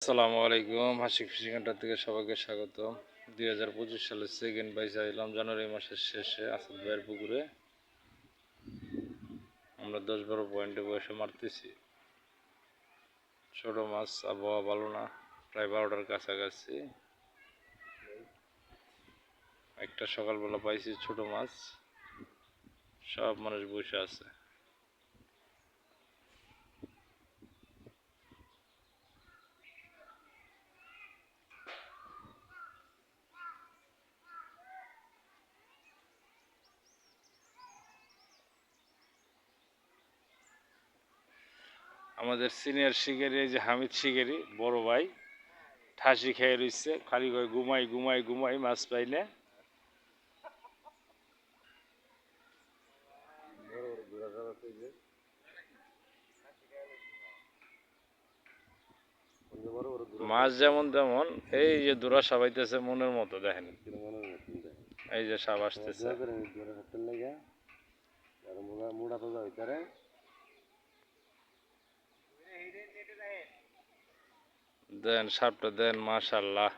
আসসালামু আলাইকুম। হাসি খুশি ঘন্টা থেকে সবাইকে স্বাগত। 2025 সালের সেকেন্ড বাইসা এলাম জানুয়ারি মাসের শেষে আসাদ ভাইয়ের পুকুরে। আমরা 10-12 পয়েন্টে বসে মারতেছি ছোট মাছ। আবহাওয়া ভালো না, প্রায় 12টার কাছাকাছি। একটা সকালবেলা পাইছি ছোট মাছ, সব মানুষ বসে আছে। আমাদের সিনিয়র শিকারি এই যে হামিদ শিকারি বড় ভাই ঠাসি খেয়ে রইছে, খালি করে ঘুমাই ঘুমাই ঘুমাই মাছ পাইলে। মাছ যেমন তেমন, এই যে দূরা সাবাইতেছে মনের মতো, দেখেন এই যে সাপ আসতেছে। দেন সাপটা দেন, মাশাআল্লাহ।